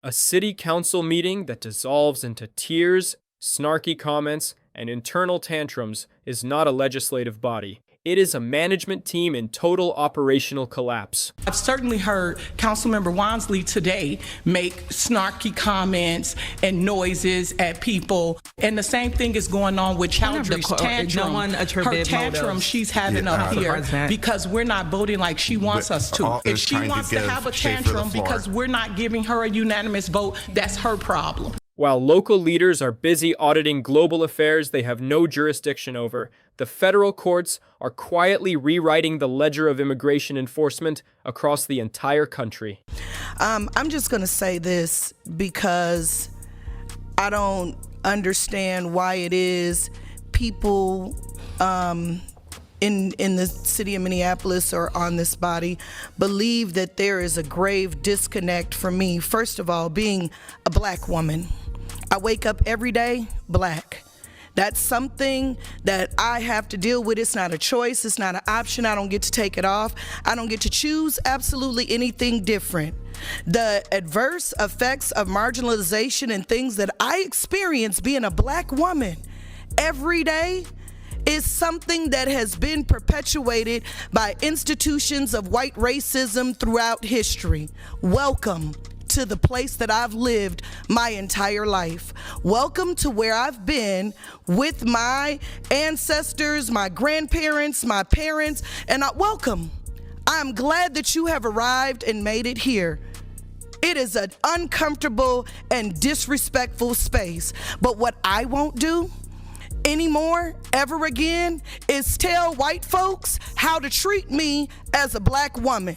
A city council meeting that dissolves into tears, snarky comments, and internal tantrums is not a legislative body. It is a management team in total operational collapse. I've certainly heard Councilmember Wansley today make snarky comments and noises at people, and the same thing is going on with Chowdhury's tantrum. Her tantrum she's having up here because we're not voting like she wants us to. If she wants to have a tantrum because we're not giving her a unanimous vote, that's her problem. While local leaders are busy auditing global affairs they have no jurisdiction over, the federal courts are quietly rewriting the ledger of immigration enforcement across the entire country. I'm just going to say this because I don't understand why it is people in the city of Minneapolis or on this body believe that there is a grave disconnect for me. First of all, being a black woman. I wake up every day black. That's something that I have to deal with. It's not a choice. It's not an option. I don't get to take it off. I don't get to choose absolutely anything different. The adverse effects of marginalization and things that I experience being a black woman every day is something that has been perpetuated by institutions of white racism throughout history. Welcome to the place that I've lived my entire life. Welcome to where I've been with my ancestors, my grandparents, my parents, and welcome. I'm glad that you have arrived and made it here. It is an uncomfortable and disrespectful space, but what I won't do anymore, ever again, is tell white folks how to treat me as a black woman.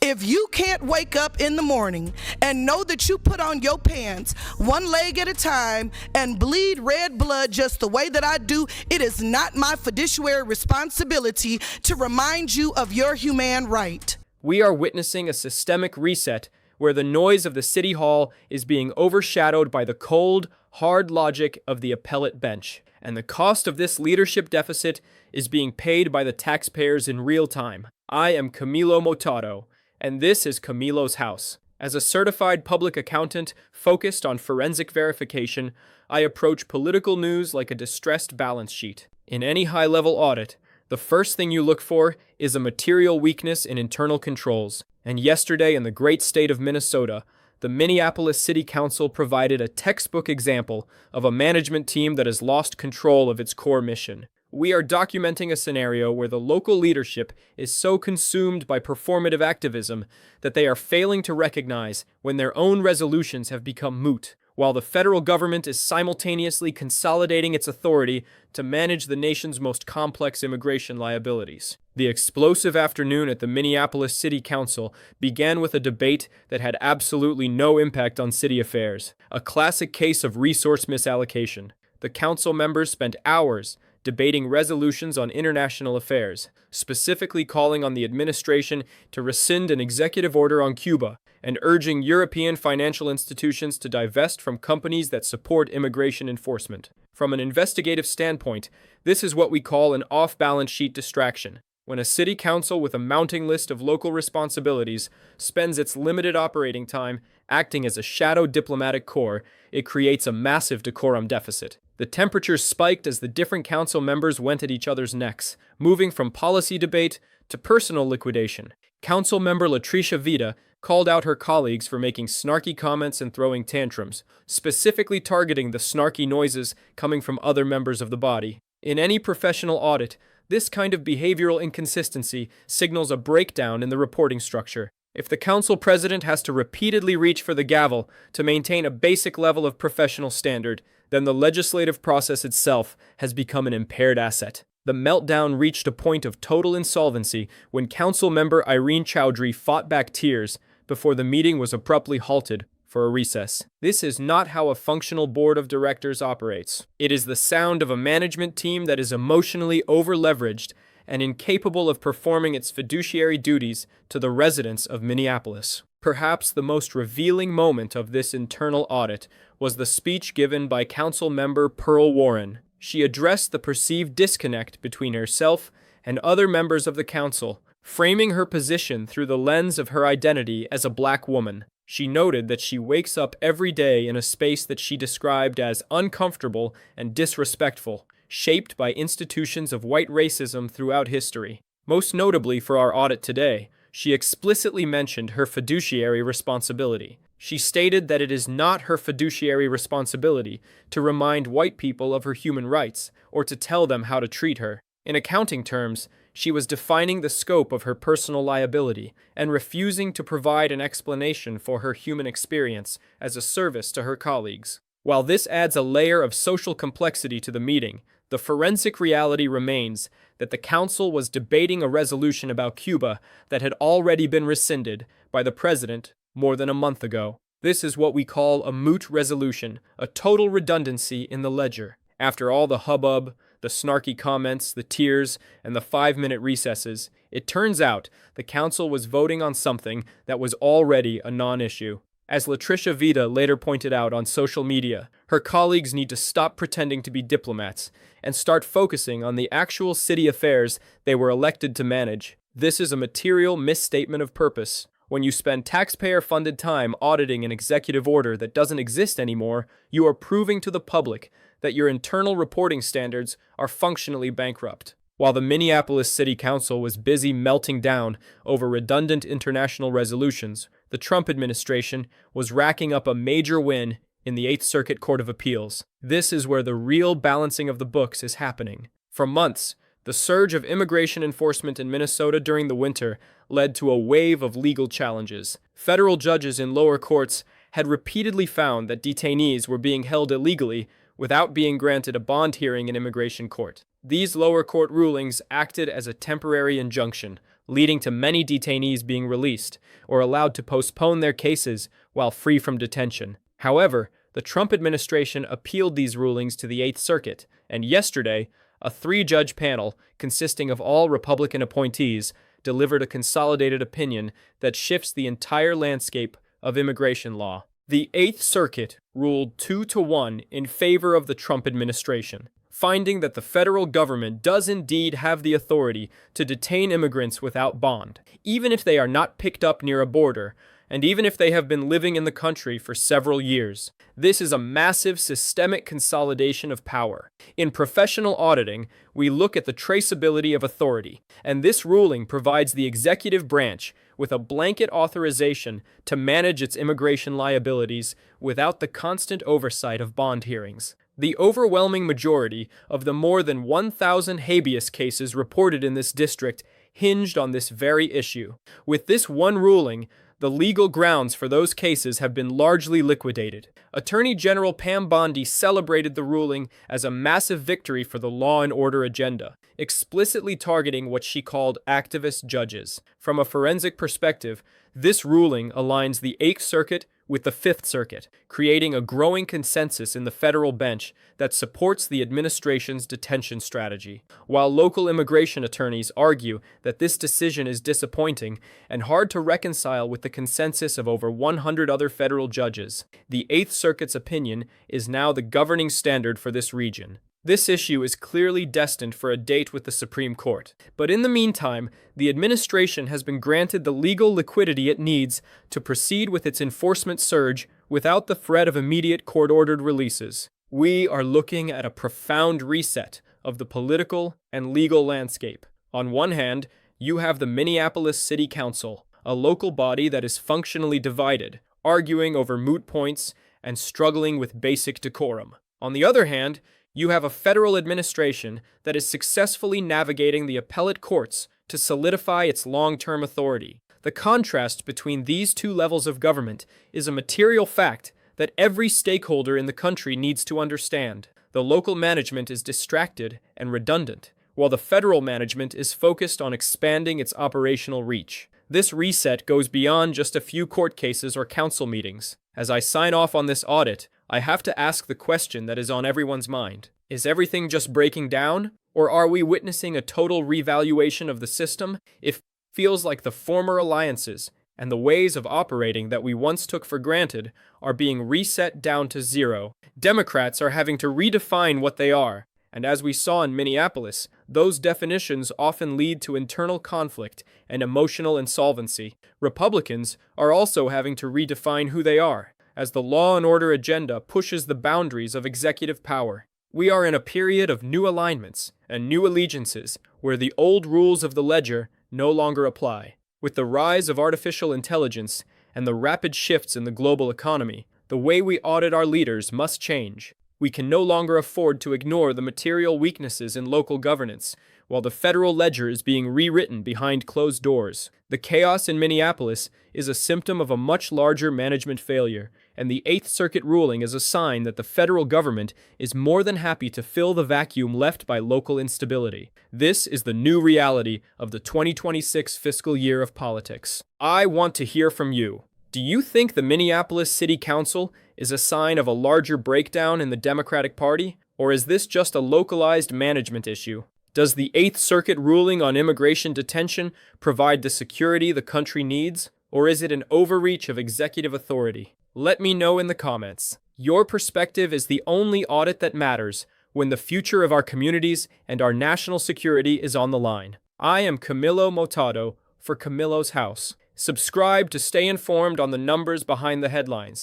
If you can't wake up in the morning and know that you put on your pants one leg at a time and bleed red blood just the way that I do, it is not my fiduciary responsibility to remind you of your humane right. We are witnessing a systemic reset where the noise of the city hall is being overshadowed by the cold, hard logic of the appellate bench. And the cost of this leadership deficit is being paid by the taxpayers in real time. I am Camilo Motato, and this is Camilo's House. As a certified public accountant focused on forensic verification, I approach political news like a distressed balance sheet. In any high-level audit, the first thing you look for is a material weakness in internal controls. And yesterday in the great state of Minnesota, the Minneapolis City Council provided a textbook example of a management team that has lost control of its core mission. We are documenting a scenario where the local leadership is so consumed by performative activism that they are failing to recognize when their own resolutions have become moot, while the federal government is simultaneously consolidating its authority to manage the nation's most complex immigration liabilities. The explosive afternoon at the Minneapolis City Council began with a debate that had absolutely no impact on city affairs, a classic case of resource misallocation. The council members spent hours debating resolutions on international affairs, specifically calling on the administration to rescind an executive order on Cuba and urging European financial institutions to divest from companies that support immigration enforcement. From an investigative standpoint, this is what we call an off-balance sheet distraction. When a city council with a mounting list of local responsibilities spends its limited operating time acting as a shadow diplomatic corps, it creates a massive decorum deficit. The temperatures spiked as the different council members went at each other's necks, moving from policy debate to personal liquidation. Council member Latricia Vida called out her colleagues for making snarky comments and throwing tantrums, specifically targeting the snarky noises coming from other members of the body. In any professional audit, this kind of behavioral inconsistency signals a breakdown in the reporting structure. If the council president has to repeatedly reach for the gavel to maintain a basic level of professional standard, then the legislative process itself has become an impaired asset. The meltdown reached a point of total insolvency when council member Irene Chowdhury fought back tears before the meeting was abruptly halted for a recess. This is not how a functional board of directors operates. It is the sound of a management team that is emotionally over-leveraged and incapable of performing its fiduciary duties to the residents of Minneapolis. Perhaps the most revealing moment of this internal audit was the speech given by Council Member Pearl Warren. She addressed the perceived disconnect between herself and other members of the council, framing her position through the lens of her identity as a black woman. She noted that she wakes up every day in a space that she described as uncomfortable and disrespectful, shaped by institutions of white racism throughout history. Most notably for our audit today, she explicitly mentioned her fiduciary responsibility. She stated that it is not her fiduciary responsibility to remind white people of her human rights or to tell them how to treat her. In accounting terms, she was defining the scope of her personal liability and refusing to provide an explanation for her human experience as a service to her colleagues. While this adds a layer of social complexity to the meeting, the forensic reality remains that the council was debating a resolution about Cuba that had already been rescinded by the president more than a month ago. This is what we call a moot resolution, a total redundancy in the ledger. After all the hubbub, the snarky comments, the tears, and the 5-minute recesses, it turns out the council was voting on something that was already a non-issue. As Latricia Vida later pointed out on social media, her colleagues need to stop pretending to be diplomats and start focusing on the actual city affairs they were elected to manage. This is a material misstatement of purpose. When you spend taxpayer-funded time auditing an executive order that doesn't exist anymore, you are proving to the public that your internal reporting standards are functionally bankrupt. While the Minneapolis City Council was busy melting down over redundant international resolutions, the Trump administration was racking up a major win in the Eighth Circuit Court of Appeals. This is where the real balancing of the books is happening. For months, the surge of immigration enforcement in Minnesota during the winter led to a wave of legal challenges. Federal judges in lower courts had repeatedly found that detainees were being held illegally without being granted a bond hearing in immigration court. These lower court rulings acted as a temporary injunction, leading to many detainees being released or allowed to postpone their cases while free from detention. However, the Trump administration appealed these rulings to the Eighth Circuit, and yesterday, a 3-judge panel consisting of all Republican appointees delivered a consolidated opinion that shifts the entire landscape of immigration law. The Eighth Circuit ruled 2-1 in favor of the Trump administration, finding that the federal government does indeed have the authority to detain immigrants without bond, even if they are not picked up near a border, and even if they have been living in the country for several years. This is a massive systemic consolidation of power. In professional auditing, we look at the traceability of authority, and this ruling provides the executive branch with a blanket authorization to manage its immigration liabilities without the constant oversight of bond hearings. The overwhelming majority of the more than 1,000 habeas cases reported in this district hinged on this very issue. With this one ruling, the legal grounds for those cases have been largely liquidated. Attorney General Pam Bondi celebrated the ruling as a massive victory for the law and order agenda, explicitly targeting what she called activist judges. From a forensic perspective, this ruling aligns the Eighth Circuit with the Fifth Circuit, creating a growing consensus in the federal bench that supports the administration's detention strategy. While local immigration attorneys argue that this decision is disappointing and hard to reconcile with the consensus of over 100 other federal judges, the Eighth Circuit's opinion is now the governing standard for this region. This issue is clearly destined for a date with the Supreme Court, but in the meantime, the administration has been granted the legal liquidity it needs to proceed with its enforcement surge without the threat of immediate court-ordered releases. We are looking at a profound reset of the political and legal landscape. On one hand, you have the Minneapolis City Council, a local body that is functionally divided, arguing over moot points and struggling with basic decorum. On the other hand, you have a federal administration that is successfully navigating the appellate courts to solidify its long-term authority. The contrast between these two levels of government is a material fact that every stakeholder in the country needs to understand. The local management is distracted and redundant, while the federal management is focused on expanding its operational reach. This reset goes beyond just a few court cases or council meetings. As I sign off on this audit, I have to ask the question that is on everyone's mind. Is everything just breaking down? Or are we witnessing a total revaluation of the system? It feels like the former alliances and the ways of operating that we once took for granted are being reset down to zero. Democrats are having to redefine what they are, And as we saw in Minneapolis, those definitions often lead to internal conflict and emotional insolvency. Republicans are also having to redefine who they are, as the law and order agenda pushes the boundaries of executive power. We are in a period of new alignments and new allegiances, where the old rules of the ledger no longer apply. With the rise of artificial intelligence and the rapid shifts in the global economy, the way we audit our leaders must change. We can no longer afford to ignore the material weaknesses in local governance, while the federal ledger is being rewritten behind closed doors. The chaos in Minneapolis is a symptom of a much larger management failure, and the Eighth Circuit ruling is a sign that the federal government is more than happy to fill the vacuum left by local instability. This is the new reality of the 2026 fiscal year of politics. I want to hear from you. Do you think the Minneapolis City Council is a sign of a larger breakdown in the Democratic Party, or is this just a localized management issue? Does the Eighth Circuit ruling on immigration detention provide the security the country needs, or is it an overreach of executive authority? Let me know in the comments. Your perspective is the only audit that matters when the future of our communities and our national security is on the line. I am Camilo Motato for Camilo's House. Subscribe to stay informed on the numbers behind the headlines.